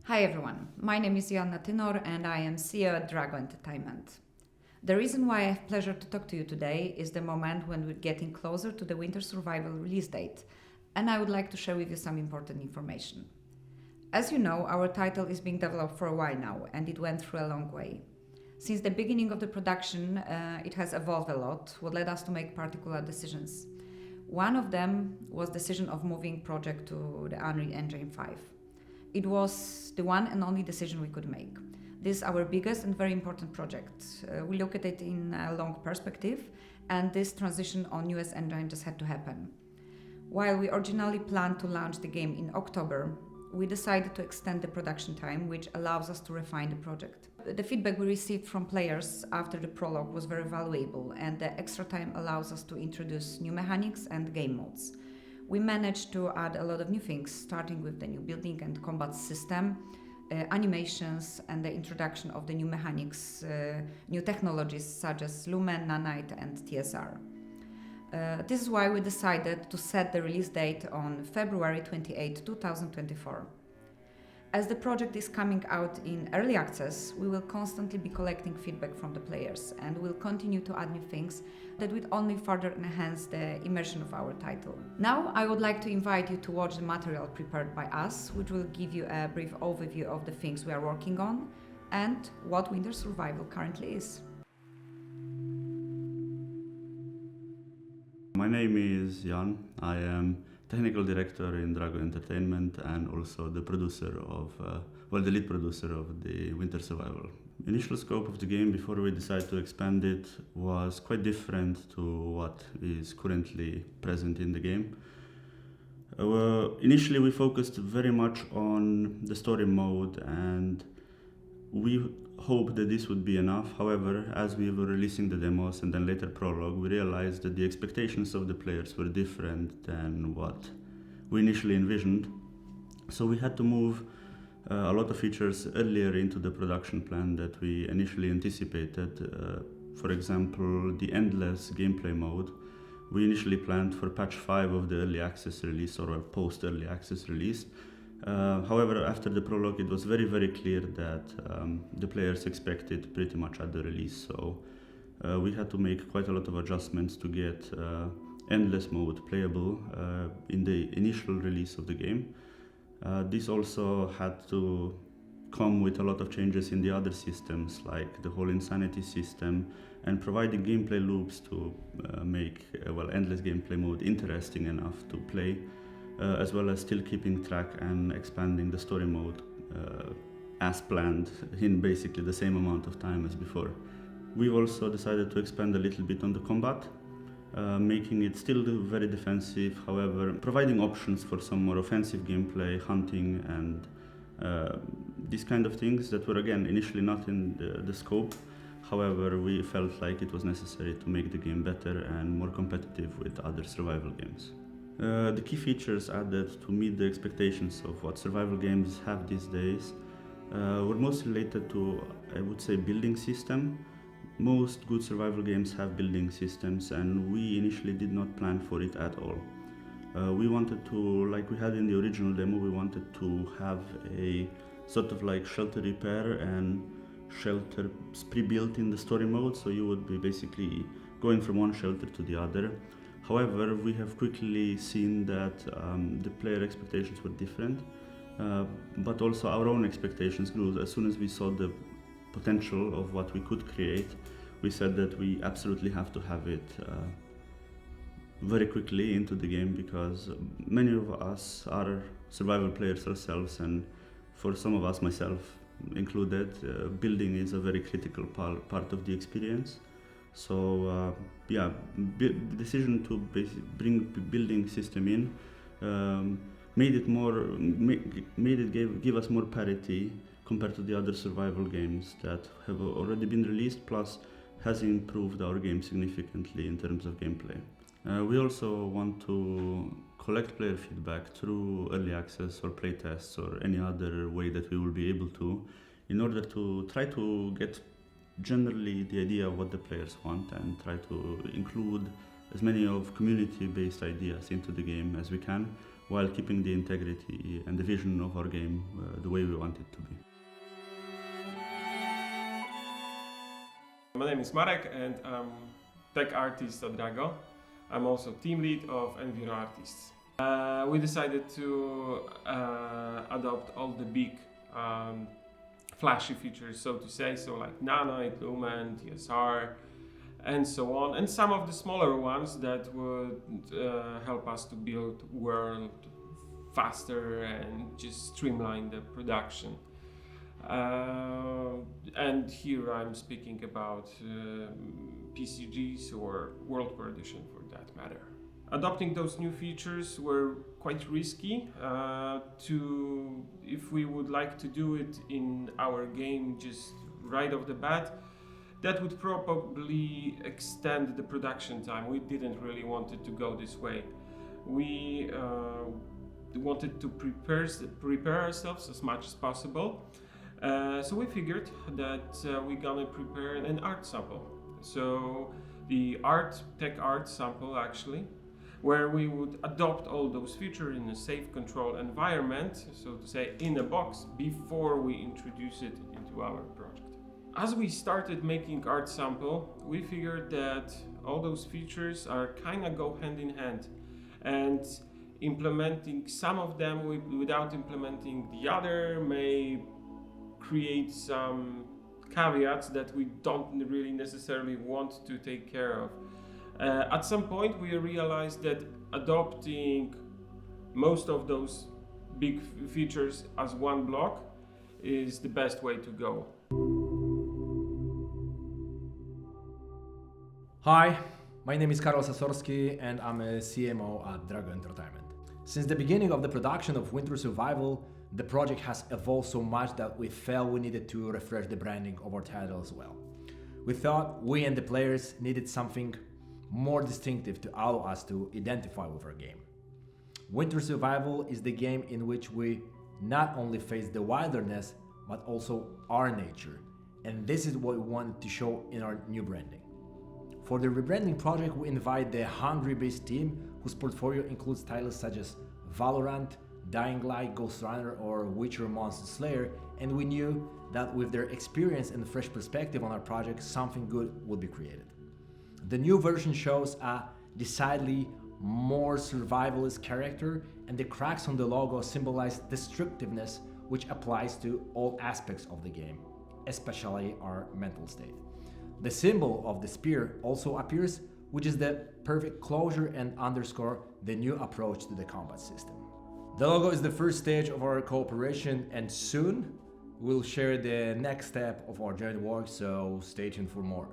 Hi everyone, my name is Joanna Tenor and I am CEO at DRAGO Entertainment. The reason why I have pleasure to talk to you today is the moment when we're getting closer to the Winter Survival release date, and I would like to share with you some important information. As you know, our title is being developed for a while now and it went through a long way. Since the beginning of the production, it has evolved a lot, what led us to make particular decisions. One of them was decision of moving project to the Unreal Engine 5. It was the one and only decision we could make. This is our biggest and very important project. We look at it in a long perspective, and this transition on newest engine just had to happen. While we originally planned to launch the game in October, we decided to extend the production time, which allows us to refine the project. The feedback we received from players after the prologue was very valuable, and the extra time allows us to introduce new mechanics and game modes. We managed to add a lot of new things, starting with the new building and combat system, animations, and the introduction of the new mechanics, new technologies such as Lumen, Nanite, and TSR. This is why we decided to set the release date on February 28, 2024. As the project is coming out in early access, we will constantly be collecting feedback from the players and will continue to add new things that will only further enhance the immersion of our title. Now I would like to invite you to watch the material prepared by us, which will give you a brief overview of the things we are working on and what Winter Survival currently is. My name is Jan. I am technical director in DRAGO Entertainment and also the producer of, the lead producer of the Winter Survival. Initial scope of the game before we decided to expand it was quite different to what is currently present in the game. Initially we focused very much on the story mode and we hoped that this would be enough. However, as we were releasing the demos and then later prologue, we realized that the expectations of the players were different than what we initially envisioned. So we had to move a lot of features earlier into the production plan that we initially anticipated. For example, the endless gameplay mode. We initially planned for patch 5 of the early access release or a post-early access release. However, after the prologue, it was very, very clear that the players expected pretty much at the release. So we had to make quite a lot of adjustments to get endless mode playable in the initial release of the game. This also had to come with a lot of changes in the other systems, like the whole insanity system, and providing gameplay loops to make endless gameplay mode interesting enough to play. As well as still keeping track and expanding the story mode as planned in basically the same amount of time as before. We've also decided to expand a little bit on the combat, making it still very defensive, however providing options for some more offensive gameplay, hunting and these kind of things that were again initially not in the scope. However, we felt like it was necessary to make the game better and more competitive with other survival games. The key features added to meet the expectations of what survival games have these days were mostly related to, I would say, building system. Most good survival games have building systems and we initially did not plan for it at all. We wanted to, like we had in the original demo, we wanted to have a sort of like shelter repair and shelter pre-built in the story mode, so you would be basically going from one shelter to the other. However, we have quickly seen that the player expectations were different, but also our own expectations grew. As soon as we saw the potential of what we could create, we said that we absolutely have to have it very quickly into the game, because many of us are survival players ourselves, and for some of us, myself included, building is a very critical part of the experience. So the decision to bring building system in made it give us more parity compared to the other survival games that have already been released, plus has improved our game significantly in terms of gameplay. We also want to collect player feedback through early access or playtests or any other way that we will be able to, in order to try to get generally the idea of what the players want and try to include as many of community-based ideas into the game as we can, while keeping the integrity and the vision of our game the way we want it to be. My name is Marek and I'm tech artist at DRAGO. I'm also team lead of Enviro Artists. We decided to adopt all the big flashy features, so to say, so like Nanite, Lumen, TSR, and so on, and some of the smaller ones that would help us to build world faster and just streamline the production. And here I'm speaking about PCGs or World Perdition for that matter. Adopting those new features were quite risky if we would like to do it in our game just right off the bat. That would probably extend the production time. We didn't really want it to go this way. We wanted to prepare ourselves as much as possible. So we figured that we're gonna prepare an art sample. So the tech art sample actually, where we would adopt all those features in a safe control environment, so to say in a box, before we introduce it into our project. As we started making art sample, we figured that all those features are kind of go hand in hand, and implementing some of them without implementing the other may create some caveats that we don't really necessarily want to take care of. At some point we realized that adopting most of those big features as one block is the best way to go. Hi, my name is Karol Sasorski and I'm a CMO at DRAGO Entertainment. Since the beginning of the production of Winter Survival, the project has evolved so much that we felt we needed to refresh the branding of our title as well. We thought we and the players needed something more distinctive to allow us to identify with our game. Winter Survival is the game in which we not only face the wilderness, but also our nature. And this is what we wanted to show in our new branding. For the rebranding project, we invite the Hungary-based team whose portfolio includes titles such as Valorant, Dying Light, Ghost Runner, or Witcher Monster Slayer, and we knew that with their experience and fresh perspective on our project, something good would be created. The new version shows a decidedly more survivalist character, and the cracks on the logo symbolize destructiveness, which applies to all aspects of the game, especially our mental state. The symbol of the spear also appears, which is the perfect closure and underscore the new approach to the combat system. The logo is the first stage of our cooperation, and soon we'll share the next step of our joint work, so stay tuned for more.